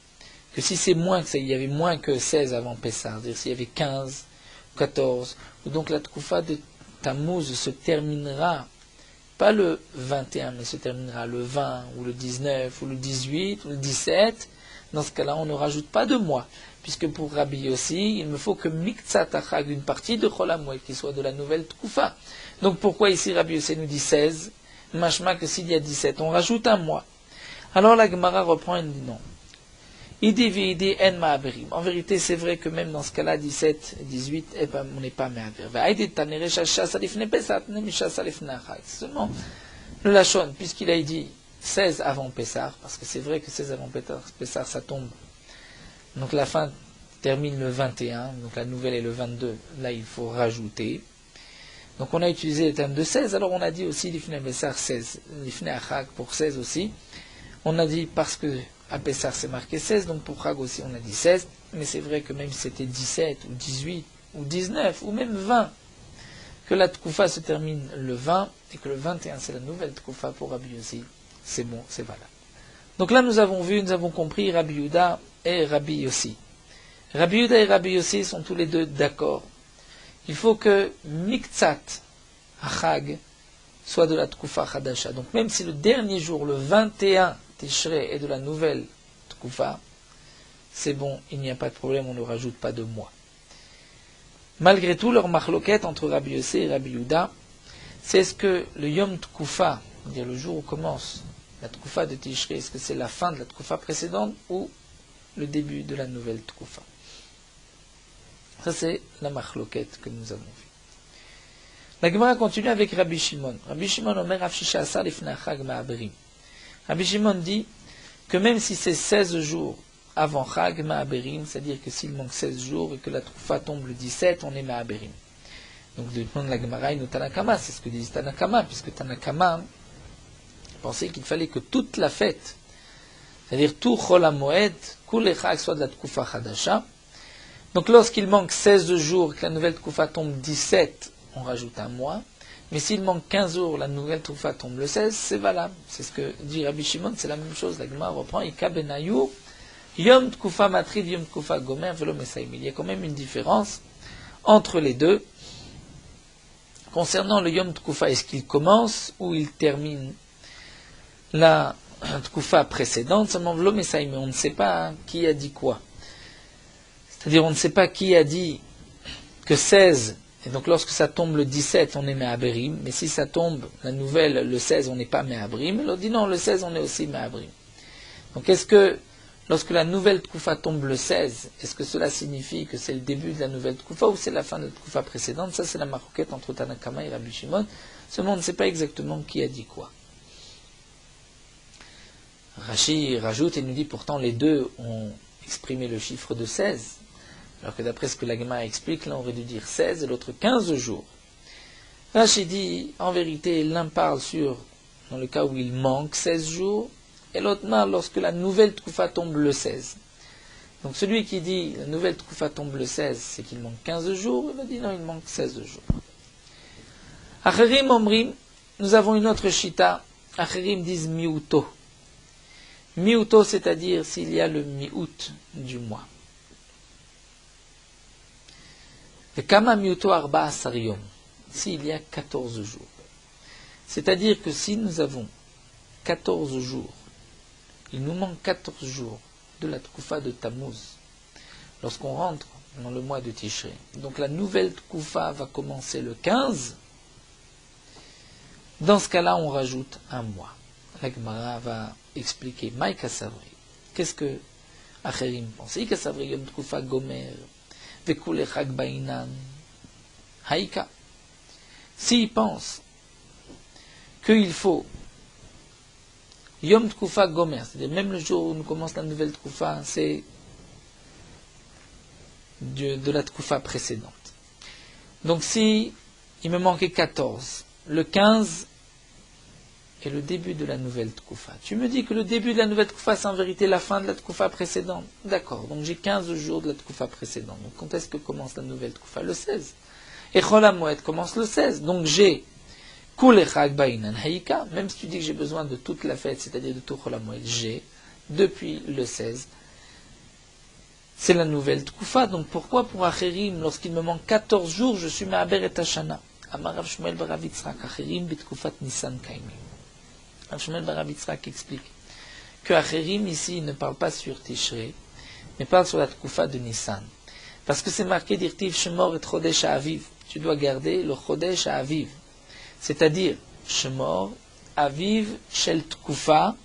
que si c'est moins que ça, il y avait moins que 16 avant Pessah, c'est-à-dire s'il y avait 15, 14, donc la Tkufa de Tammuz se terminera, pas le 21, mais se terminera le 20, ou le 19, ou le 18, ou le 17, dans ce cas-là, on ne rajoute pas de mois, puisque pour Rabbi Yossi, il me faut que Miktsat Achag, une partie de Chol HaMoed, qui soit de la nouvelle Tkufa. Donc pourquoi ici Rabbi Yossi nous dit 16, mashma que s'il y a 17, on rajoute un mois. Alors la Gemara reprend et dit non. En vérité, c'est vrai que même dans ce cas-là, 17, 18, on n'est pas me'aver. Seulement, le Lachon, puisqu'il a dit 16 avant Pessah, parce que c'est vrai que 16 avant Pessah, ça tombe. Donc la fin termine le 21, donc la nouvelle est le 22, là il faut rajouter. Donc on a utilisé le terme de 16, alors on a dit aussi l'Ifnei Pessah 16, l'Ifnei Achag pour 16 aussi. On a dit parce que à Pessah c'est marqué 16, donc pour Chag aussi on a dit 16, mais c'est vrai que même si c'était 17 ou 18 ou 19 ou même 20, que la Tkufa se termine le 20 et que le 21 c'est la nouvelle Tkufa pour Rabbi Yossi, c'est bon, c'est valable. Donc là nous avons compris Rabbi Yehuda et Rabbi Yossi. Rabbi Yehuda et Rabbi Yossi sont tous les deux d'accord. Il faut que Miktsat Achag soit de la Tkufa Chadasha. Donc même si le dernier jour, le 21 Tishrei, est de la nouvelle Tkufa, c'est bon, il n'y a pas de problème, on ne rajoute pas de mois. Malgré tout, leur marloquette entre Rabbi Yossi et Rabbi Yehuda, c'est est-ce que le Yom Tkufa, c'est-à-dire le jour où commence la Tkufa de Tishrei, est-ce que c'est la fin de la Tkufa précédente ou le début de la nouvelle Tkufa? Ça c'est la marloquette que nous avons vue. La Gemara continue avec Rabbi Shimon. Rabbi Shimon omer Rav Shisha Asar Lifnei Achag Ma'aberim. Rabbi Shimon dit que même si c'est 16 jours avant Chag Ma'aberim, c'est-à-dire que s'il manque 16 jours et que la Tkufa tombe le 17, on est Ma'aberim. Donc demande la Gemara et nous Tanakama, c'est ce que dit Tanakama, puisque Tanakama pensait qu'il fallait que toute la fête, c'est-à-dire tout Chol HaMoed, Kul Echag soit de la Tkufa Chadasha. Donc lorsqu'il manque 16 jours, que la nouvelle Tkufa tombe 17, on rajoute un mois. Mais s'il manque 15 jours, la nouvelle Tkufa tombe le 16, c'est valable. C'est ce que dit Rabbi Shimon, c'est la même chose. La Gemara reprend, Ika benayu, Yom Tkufa matrid, Yom Tkufa gomer, velo mesaim. Il y a quand même une différence entre les deux. Concernant le Yom Tkufa, est-ce qu'il commence ou il termine la Tkufa précédente? Seulement velo mesaim, mais on ne sait pas qui a dit quoi. C'est-à-dire, on ne sait pas qui a dit que 16, et donc lorsque ça tombe le 17, on est Me'aberim, mais si ça tombe, la nouvelle, le 16, on n'est pas Me'aberim, l'autre dit non, le 16, on est aussi Me'aberim. Donc est-ce que, lorsque la nouvelle Tkufa tombe le 16, est-ce que cela signifie que c'est le début de la nouvelle Tkufa ou c'est la fin de la Tkufa précédente? Ça, c'est la marquette entre Tanakama et Rabbi Shimon. Seulement on ne sait pas exactement qui a dit quoi. Rashi rajoute et nous dit pourtant les deux ont exprimé le chiffre de 16, alors que d'après ce que la Gemara explique, l'un aurait dû dire 16 et l'autre 15 jours. Rashi dit, en vérité, l'un parle dans le cas où il manque 16 jours, et l'autre parle lorsque la nouvelle Tkufa tombe le 16. Donc celui qui dit la nouvelle Tkufa tombe le 16, c'est qu'il manque 15 jours, il va dire non, il manque 16 jours. Acherim Omrim, nous avons une autre shita. Acherim disent miuto. Miuto, c'est-à-dire s'il y a le mi-août du mois. Le kama miuto arba asariyom, s'il y a 14 jours. C'est-à-dire que si nous avons 14 jours, il nous manque 14 jours de la Tkufa de Tammuz, lorsqu'on rentre dans le mois de Tishrei. Donc la nouvelle Tkufa va commencer le 15. Dans ce cas-là, on rajoute un mois. La Gemara va expliquer Maïka Savri. Qu'est-ce que Acherim pense? Ika Savri Yom Tkufa Gomer Vekule Chag Bainan Haïka. S'il pense qu'il faut Yom Tkufa Gomer, c'est-à-dire même le jour où nous commence la nouvelle Tkufa, c'est de la Tkufa précédente. Donc si il me manquait 14, le 15 est le début de la nouvelle Tkufa. Tu me dis que le début de la nouvelle Tkufa, c'est en vérité la fin de la Tkufa précédente. D'accord, donc j'ai 15 jours de la Tkufa précédente. Donc quand est-ce que commence la nouvelle Tkufa? Le 16. Et Chol HaMoed commence le 16. Donc j'ai Kule Chag Bainan Haïka, même si tu dis que j'ai besoin de toute la fête, c'est-à-dire de tout Chol HaMoed, j'ai, depuis le 16, c'est la nouvelle Tkufa. Donc pourquoi pour Acherim, lorsqu'il me manque 14 jours, je suis Ma'aber et Hashana? Amar Rav Shmuel bar Rav Yitzrak, Acherim bitkufat Nisan Kaimim. Rav Shmuel bar Rav Yitzrak explique que Acherim ici ne parle pas sur Tishrei, mais parle sur la Tkufa de Nisan. Parce que c'est marqué d'Irtiv Shemor et Chodesh Aviv. Tu dois garder le Chodesh Aviv. C'est-à-dire, Shemor, Aviv, Shel Tkufa,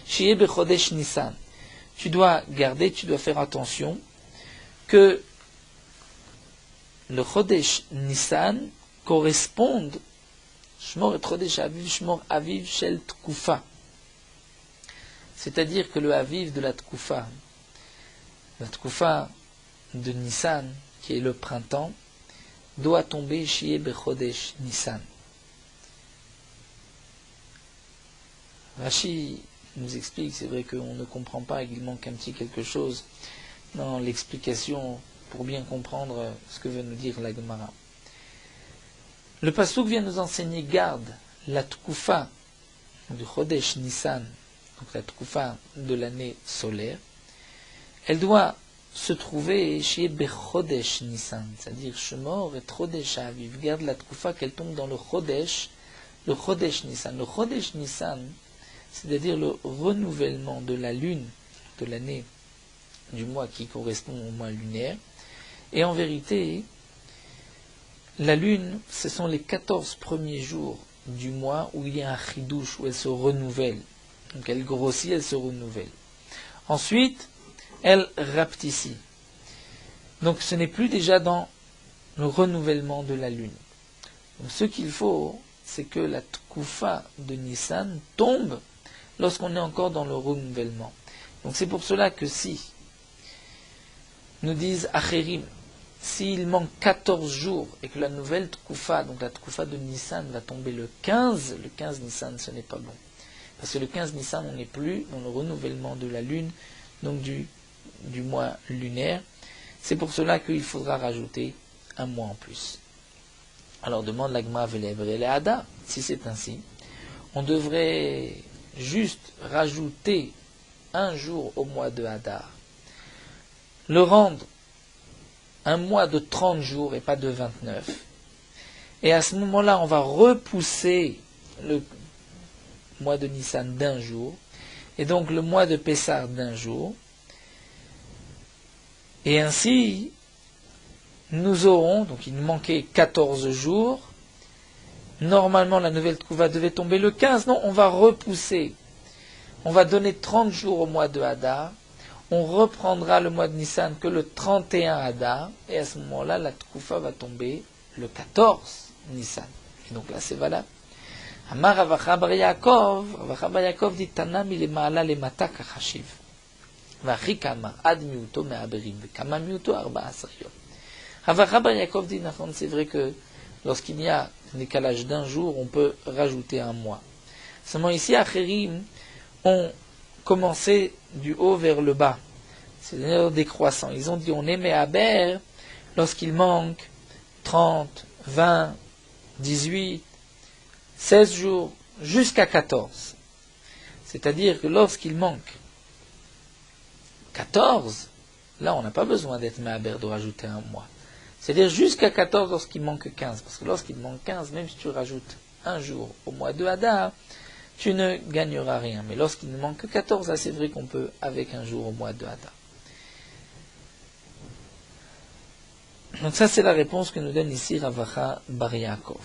Shiye Bechodesh Nisan. Tu dois garder, tu dois faire attention que le Chodesh Nisan corresponde, Shemor et Chodesh Aviv, Shemor Aviv, Shel Tkufa. C'est-à-dire que le Aviv de la Tkufa de Nisan, qui est le printemps, doit tomber Shiye Bechodesh Nisan. Rashi nous explique, c'est vrai qu'on ne comprend pas, il manque un petit quelque chose dans l'explication pour bien comprendre ce que veut nous dire la Gemara. Le Pasuk vient nous enseigner, garde la Tkufa du Chodesh Nisan, donc la Tkufa de l'année solaire, elle doit se trouver chez Bechodesh Nisan, c'est-à-dire Shemor et Chodesh Aviv, garde la Tkufa qu'elle tombe dans le Chodesh Nisan. Le Chodesh Nisan, c'est-à-dire le renouvellement de la lune, de l'année, du mois qui correspond au mois lunaire. Et en vérité, la lune, ce sont les 14 premiers jours du mois où il y a un chidouche, où elle se renouvelle. Donc elle grossit, elle se renouvelle. Ensuite, elle rapetissit. Donc ce n'est plus déjà dans le renouvellement de la lune. Donc ce qu'il faut, c'est que la Tkufa de Nissan tombe lorsqu'on est encore dans le renouvellement. Donc c'est pour cela que si nous disent Acherim, s'il manque 14 jours et que la nouvelle Tkufa, donc la Tkufa de Nissan, va tomber le 15 Nissan, ce n'est pas bon. Parce que le 15 Nissan, on n'est plus dans le renouvellement de la lune, donc du mois lunaire. C'est pour cela qu'il faudra rajouter un mois en plus. Alors demande l'Agma Velever et Ada, si c'est ainsi, on devrait juste rajouter un jour au mois de Hadar, le rendre un mois de 30 jours et pas de 29. Et à ce moment-là, on va repousser le mois de Nissan d'un jour, et donc le mois de Pessah d'un jour. Et ainsi, nous aurons, donc il nous manquait 14 jours, normalement la nouvelle Tkuva devait tomber le 15, non, on va repousser. On va donner 30 jours au mois de Hadar, on reprendra le mois de Nissan que le 31 Hadar, et à ce moment-là, la Tkufa va tomber le 14 Nissan. Et donc là, c'est valable. Amar Ravacha bar Yaakov dit Tana milema'ala lemata kachashiv. V'achi kama ad miuto me'aberim v'kama miuto 14 yom. Ravacha bar Yaakov dit Nachon, c'est vrai que lorsqu'il y a un décalage d'un jour, on peut rajouter un mois. Seulement ici, Acherim ont commencé du haut vers le bas, c'est-à-dire décroissant. Ils ont dit on est me'aber lorsqu'il manque 30, 20, 18, 16 jours, jusqu'à 14. C'est-à-dire que lorsqu'il manque 14, là on n'a pas besoin d'être me'aber de rajouter un mois. C'est-à-dire jusqu'à 14 lorsqu'il manque 15. Parce que lorsqu'il manque 15, même si tu rajoutes un jour au mois de Hadar, tu ne gagneras rien. Mais lorsqu'il ne manque que 14, là c'est vrai qu'on peut avec un jour au mois de Hadar. Donc ça c'est la réponse que nous donne ici Ravacha bar Yaakov.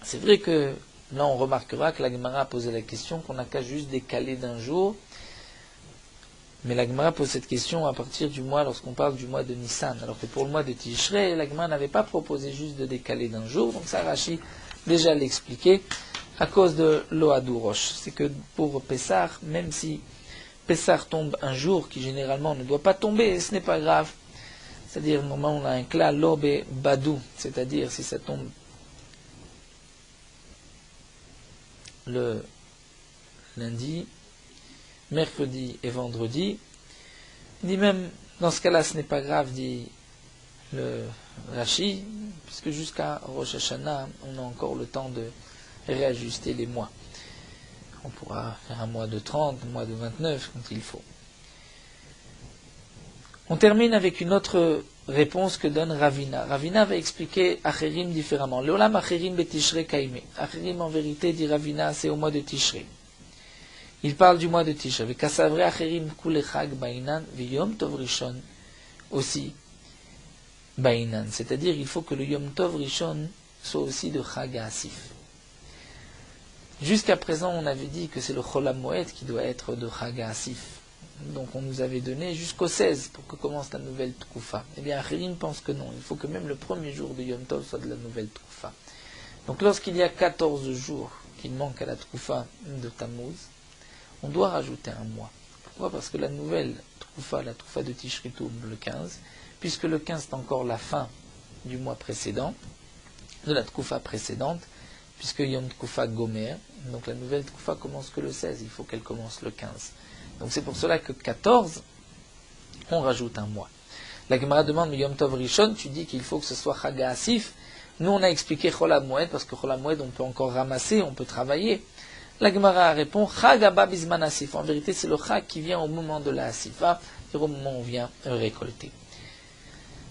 C'est vrai que là on remarquera que la Gemara a posé la question qu'on n'a qu'à juste décaler d'un jour. Mais la Gemara pose cette question à partir du mois, lorsqu'on parle du mois de Nissan. Alors que pour le mois de Tishrei, la Gemara n'avait pas proposé juste de décaler d'un jour. Donc ça, Rashi déjà l'expliqué à cause de l'Ohadou Rosh. C'est que pour Pessah, même si Pessah tombe un jour qui généralement ne doit pas tomber, ce n'est pas grave. C'est-à-dire, normalement, on a un kla lobe badou. C'est-à-dire, si ça tombe le lundi, mercredi et vendredi, il dit même, dans ce cas-là, ce n'est pas grave, dit le Rashi, puisque jusqu'à Rosh Hashanah, on a encore le temps de réajuster les mois. On pourra faire un mois de 30, un mois de 29, quand il faut. On termine avec une autre réponse que donne Ravina. Ravina va expliquer Acherim différemment. L'olam Acherim betishrei kaime. Acherim, en vérité, dit Ravina, c'est au mois de Tishrei. Il parle du mois de Tishrei. V'kasavre Acherim kule chag ba'inan v'yom tov rishon aussi ba'inan. C'est-à-dire, il faut que le yom tov rishon soit aussi de chag asif. Jusqu'à présent, on avait dit que c'est le chol hamoed qui doit être de chag asif. Donc on nous avait donné jusqu'au 16 pour que commence la nouvelle Tkufa. Eh bien, Acherim pense que non. Il faut que même le premier jour de Yom Tov soit de la nouvelle Tkufa. Donc lorsqu'il y a 14 jours qu'il manque à la Tkufa de Tammuz, on doit rajouter un mois. Pourquoi ? Parce que la nouvelle Tkufa, la Tkufa de Tishri tombe le 15, puisque le 15 est encore la fin du mois précédent, de la Tkufa précédente, puisque Yom Tkufa Gomer, donc la nouvelle Tkufa commence que le 16, il faut qu'elle commence le 15. Donc c'est pour cela que 14, on rajoute un mois. La Gemara demande, mais Yom Tov Rishon, tu dis qu'il faut que ce soit Chaga Asif. Nous on a expliqué Chol HaMoed, parce que Chol HaMoed on peut encore ramasser, on peut travailler. La Gemara répond, Chag Abba Bizman Asif. En vérité c'est le Chag qui vient au moment de la Asifa, c'est-à-dire au moment où on vient récolter.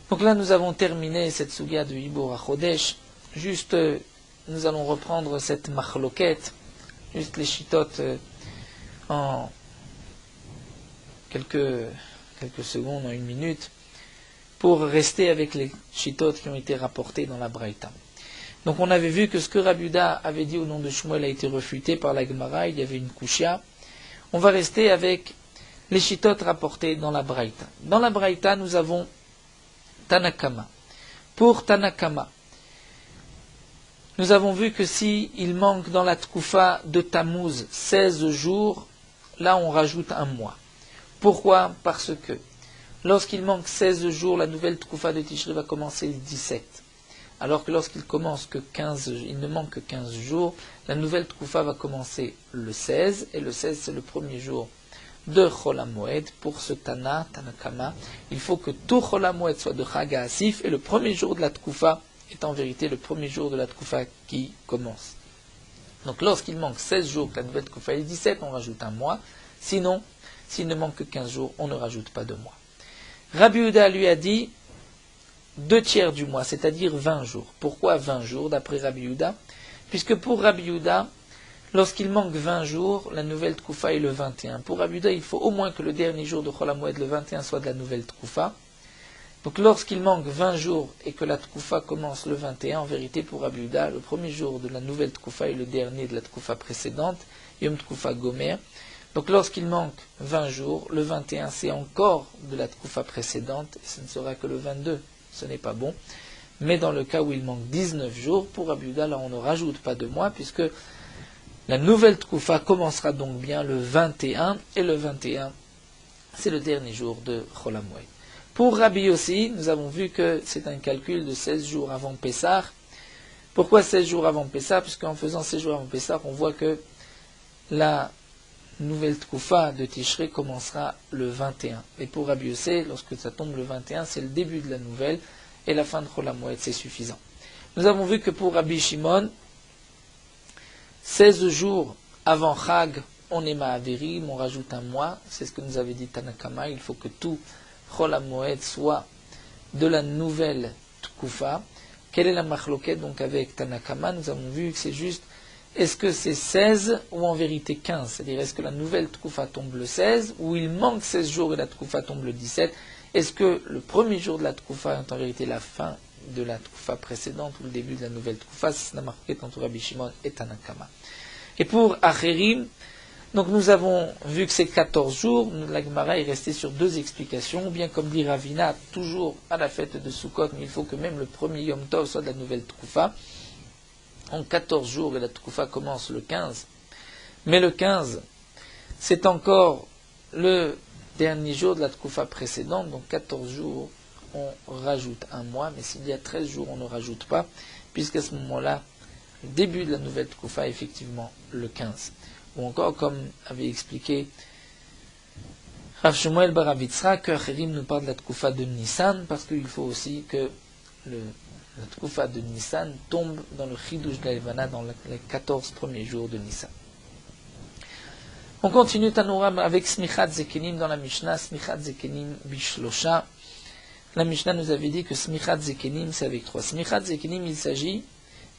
Donc là nous avons terminé cette Sugia de Hibur HaChodesh. Juste, nous allons reprendre cette Machloket, juste les chitotes en quelques secondes, en une minute, pour rester avec les chitotes qui ont été rapportés dans la Braïta. Donc on avait vu que ce que Rabbi Yehuda avait dit au nom de Shmuel a été refuté par la Gemara, il y avait une kushia. On va rester avec les chitotes rapportés dans la Braïta. Dans la Braïta, nous avons Tanakama. Pour Tanakama, nous avons vu que si il manque dans la Tkufa de Tammuz 16 jours, là on rajoute un mois. Pourquoi ? Parce que lorsqu'il manque 16 jours, la nouvelle Tkufa de Tishri va commencer le 17. Alors que lorsqu'il ne manque que 15 jours, la nouvelle Tkufa va commencer le 16. Et le 16, c'est le premier jour de Chol HaMoed. Pour ce Tanakama, il faut que tout Chol HaMoed soit de Chag Asif. Et le premier jour de la Tkufa est en vérité le premier jour de la Tkufa qui commence. Donc lorsqu'il manque 16 jours, que la nouvelle Tkufa est 17, on rajoute un mois. Sinon, s'il ne manque que 15 jours, on ne rajoute pas de mois. Rabbi Yehuda lui a dit 2/3 du mois, c'est-à-dire 20 jours. Pourquoi 20 jours d'après Rabbi Yehuda ? Puisque pour Rabbi Yehuda, lorsqu'il manque 20 jours, la nouvelle Tkufa est le 21. Pour Rabbi Yehuda, il faut au moins que le dernier jour de Chol HaMoed, le 21, soit de la nouvelle Tkufa. Donc lorsqu'il manque 20 jours et que la Tkufa commence le 21, en vérité pour Rabbi Yehuda, le premier jour de la nouvelle Tkufa est le dernier de la Tkufa précédente, Yom Tkufa Gomer. Donc lorsqu'il manque 20 jours, le 21 c'est encore de la Tkufa précédente, et ce ne sera que le 22, ce n'est pas bon. Mais dans le cas où il manque 19 jours, pour Rabbi Yehuda, là on ne rajoute pas 2 mois, puisque la nouvelle Tkoufa commencera donc bien le 21, et le 21, c'est le dernier jour de Chol HaMoed. Pour Rabbi Yossi, nous avons vu que c'est un calcul de 16 jours avant Pessah. Pourquoi 16 jours avant Pessah? Puisqu'en faisant 16 jours avant Pessah, on voit que la nouvelle Tkoufa de Tishrei commencera le 21. Et pour Rabbi Yossi, lorsque ça tombe le 21, c'est le début de la nouvelle, et la fin de Chol HaMoed, c'est suffisant. Nous avons vu que pour Rabbi Shimon, 16 jours avant Chag, on est Ma'averim, on rajoute un mois, c'est ce que nous avait dit Tanakama, il faut que tout Chol HaMoed soit de la nouvelle Tkoufa. Quelle est la machloquette donc avec Tanakama? Nous avons vu que c'est juste, est-ce que c'est 16 ou en vérité 15? C'est-à-dire, est-ce que la nouvelle Tkoufa tombe le 16 ou il manque 16 jours et la Tkoufa tombe le 17? Est-ce que le premier jour de la Tkoufa est en vérité la fin de la Tkoufa précédente ou le début de la nouvelle Tkoufa? C'est la machloquette entre Rabbi Shimon et Tanakama. Et pour Acherim, donc nous avons vu que c'est 14 jours, la Gemara est restée sur 2 explications, ou bien comme dit Ravina, toujours à la fête de Sukkot, mais il faut que même le premier Yom Tov soit de la nouvelle Tkoufa. En 14 jours, et la Tkoufa commence le 15. Mais le 15, c'est encore le dernier jour de la Tkoufa précédente, donc 14 jours, on rajoute un mois, mais s'il y a 13 jours, on ne rajoute pas, puisqu'à ce moment-là, le début de la nouvelle Tkoufa est effectivement le 15. Ou encore, comme avait expliqué Rav Shmuel bar Rav Yitzhak, que Acherim nous parle de la Tkoufa de Nissan, parce qu'il faut aussi que la Tkoufa de Nissan tombe dans le Chidush de la Levana dans les 14 premiers jours de Nissan. On continue Tanouram avec Smichat Zekenim dans la Mishnah, Smichat Zekenim Bishlosha. La Mishnah nous avait dit que Smichat Zekenim c'est avec 3. Smichat Zekenim, il s'agit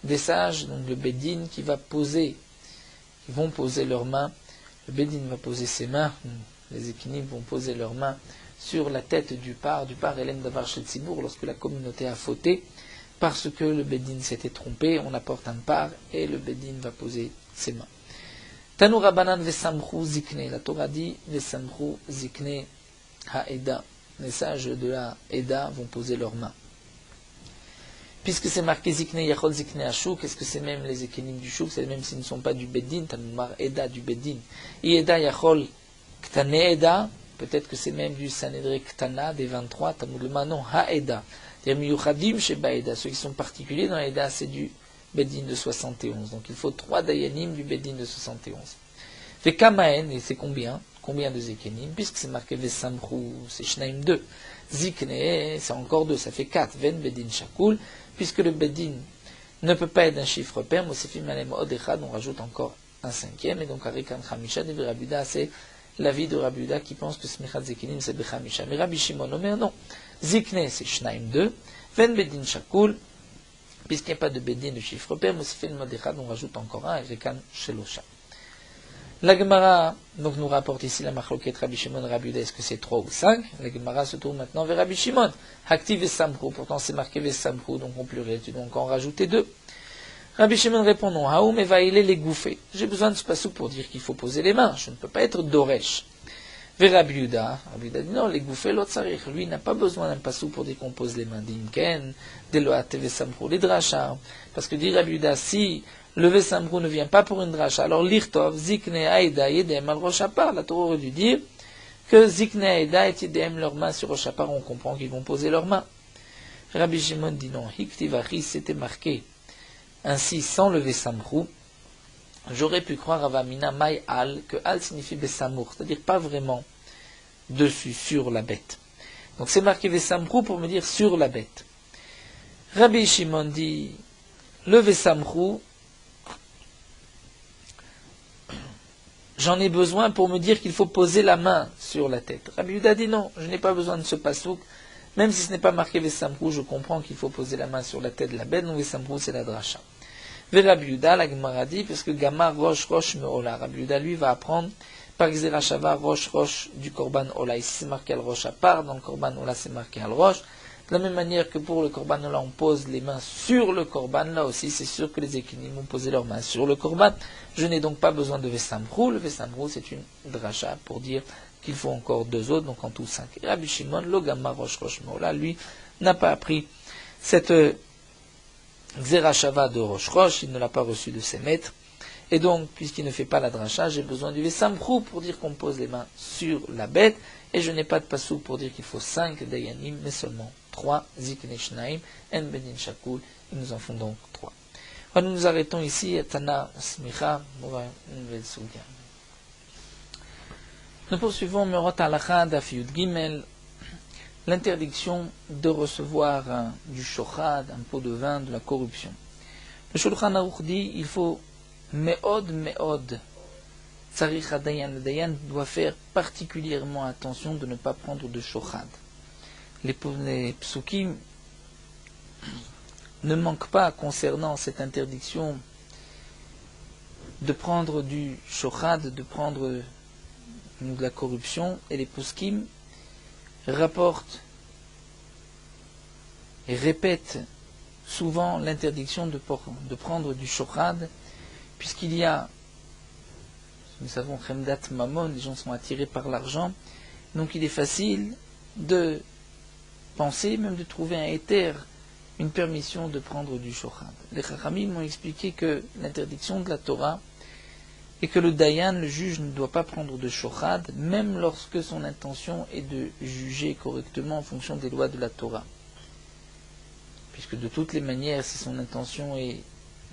des sages, donc le Bedin qui va poser, ils vont poser leurs mains, le Bedin va poser ses mains, les Zekenim vont poser leurs mains sur la tête du par Elem Davar Shel Tzibour, lorsque la communauté a fauté, parce que le Bedin s'était trompé, on apporte un par et le Bedin va poser ses mains. Tanu Rabbanan Vesamchou Zikne, la Torah dit Vesamchou Zikne Ha'eda, les sages de la Eda vont poser leurs mains. Puisque c'est marqué Zikne Yachol Zikne Ashuk, est-ce que c'est même les Ekenim du Shuk, c'est même s'ils ne sont pas du Bedin, Tanumar Eda du Bedin. Eda Yachol Ktane Eda, peut-être que c'est même du Sanhedrin Ktana des 23, Tamud le Manon Ha'eda. Les Miyuchadim chez Baïda, ceux qui sont particuliers dans l'Eda, c'est du Bedin de 71. Donc il faut 3 Dayanim du Bedin de 71. Vekamaen, et c'est combien? Combien de Zekenim? Puisque c'est marqué Vesamchou, c'est Shnaim 2. Zikne, c'est encore 2, ça fait 4. Ven Bedin Shakul, puisque le Bedin ne peut pas être un chiffre pair, Mosefim Alem Odechad, on rajoute encore un 5e, et donc Arikan Chamisha, de Rabuda, c'est l'avis de Rabuda qui pense que Smichat Zekenim c'est Bechamisha. Mais Rabbi Shimon Omer, non. Zikne, c'est Shnaim 2. Ven Bedin Shakul, puisqu'il n'y a pas de Bedin de chiffre pair, Mosefim Odechad, on rajoute encore un, Arikan Shelosha. La Gemara donc nous rapporte ici la machloket Rabbi Shimon Rabuda, est-ce que c'est 3 ou 5? La Gemara se tourne maintenant vers Rabbi Shimon. Hakti Vesamchou, pourtant c'est marqué Vesamchou, donc en pluriel, tu dois encore en rajouter 2. Rabbi Shimon répond non. Haoum evaïle les gouffés. J'ai besoin de ce passouk pour dire qu'il faut poser les mains. Je ne peux pas être doresh. Vers Rabbi Yehuda dit non, les gouffés, l'autre sarich. Lui, il n'a pas besoin d'un passouk pour dire qu'on pose les mains. Dimken, deloate vesamchou, les drachas. Parce que dit Rabbi Yehuda, si le vesamchou ne vient pas pour une dracha, alors l'irtov, zikne aïda, yedem al rochapar. La Torah aurait dû dire que zikne aïda et yedem leurs mains sur rochapar, on comprend qu'ils vont poser leurs mains. Rabbi Shimon dit non. Hiktivachi, c'était marqué ainsi sans le Vesamchou, j'aurais pu croire à Vamina Mai Al, que Al signifie Besamour, c'est-à-dire pas vraiment dessus, sur la bête. Donc c'est marqué Vesamchou pour me dire sur la bête. Rabbi Shimon dit, le Vesamchou, j'en ai besoin pour me dire qu'il faut poser la main sur la tête. Rabbi Yehuda dit non, je n'ai pas besoin de ce pasouk, même si ce n'est pas marqué Vesamchou, je comprends qu'il faut poser la main sur la tête de la bête, donc Vesamchou c'est la dracha. Rabbi Yehuda, la Gemara dit, parce que Gamma Rosh Rosh Meola, Rabbi Yehuda lui va apprendre par Xerashava Rosh Rosh du Korban Ola. Ici c'est marqué al Rosh à part, dans le Korban Ola c'est marqué al Rosh. De la même manière que pour le Korban Ola on pose les mains sur le Korban, là aussi c'est sûr que les Ekinim ont posé leurs mains sur le Korban. Je n'ai donc pas besoin de Vesamchou. Le Vesamchou c'est une dracha pour dire qu'il faut encore 2 autres, donc en tout 5. Et Rabbi Shimon, le Gamma Rosh Rosh Meola, lui n'a pas appris cette Xerashava de Rosh, il ne l'a pas reçu de ses maîtres. Et donc, puisqu'il ne fait pas la dracha, j'ai besoin du Vesamchrou pour dire qu'on pose les mains sur la bête. Et je n'ai pas de passou pour dire qu'il faut 5 Dayanim, mais seulement 3. Zikne Shnaim, En Benin Shakul. Et nous en font donc 3. Alors, nous nous arrêtons ici à Tana Smicha, pour une nouvelle Soudia. Nous poursuivons Merot Halacha Daf Yud Gimel, l'interdiction de recevoir du shochad, un pot de vin, de la corruption. Le Shulchan Aruch dit il faut me'od, tzarich hadayan, le dayan doit faire particulièrement attention de ne pas prendre de shochad. Les psukim ne manquent pas concernant cette interdiction de prendre du shochad, de prendre de la corruption, et les psukim rapportent et répètent souvent l'interdiction de prendre du shochad, puisqu'il y a, nous savons, Chemdat Mamon, les gens sont attirés par l'argent, donc il est facile de penser, même de trouver un éther, une permission de prendre du shochad. Les Chachamim m'ont expliqué que l'interdiction de la Torah est que le dayan, le juge, ne doit pas prendre de shochad, même lorsque son intention est de juger correctement en fonction des lois de la Torah. Puisque de toutes les manières, si son intention est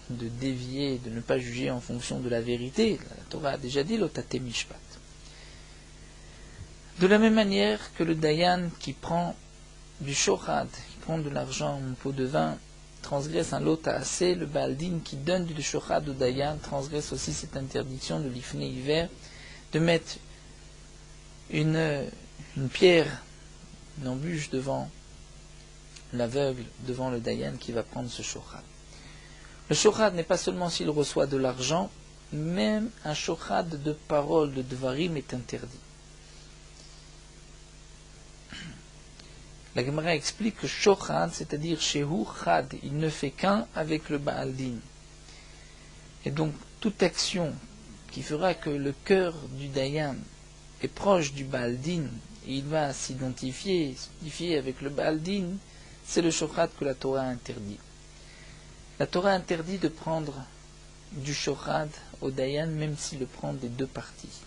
de dévier, de ne pas juger en fonction de la vérité, la Torah a déjà dit l'otate mishpat. De la même manière que le dayan qui prend du shochad, qui prend de l'argent, un pot de vin, transgresse un lota assez, le baldin qui donne du shochad au dayan transgresse aussi cette interdiction de l'ifné hiver, de mettre une pierre, une embûche devant l'aveugle, devant le dayan qui va prendre ce shochad. Le shochad n'est pas seulement s'il reçoit de l'argent, même un shochad de parole, de dvarim est interdit. La Gemara explique que shochad, c'est-à-dire shehu chad, il ne fait qu'un avec le Baal Din. Et donc, toute action qui fera que le cœur du dayan est proche du Baal Din, et il va s'identifier avec le Baal Din, c'est le shochad que la Torah interdit. La Torah interdit de prendre du shochad au dayan, même s'il le prend des deux parties.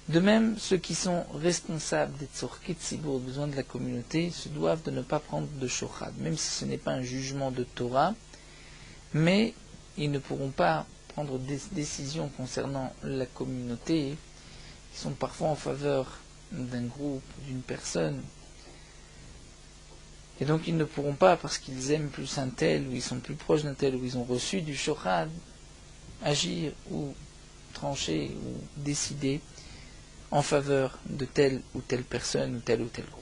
De même, ceux qui sont responsables des tzorkei tzibur, aux besoins de la communauté, se doivent de ne pas prendre de shochad, même si ce n'est pas un jugement de Torah, mais ils ne pourront pas prendre des décisions concernant la communauté, qui sont parfois en faveur d'un groupe, d'une personne. Et donc ils ne pourront pas, parce qu'ils aiment plus un tel, ou ils sont plus proches d'un tel, ou ils ont reçu du shochad, agir ou trancher ou décider en faveur de telle ou telle personne ou tel groupe.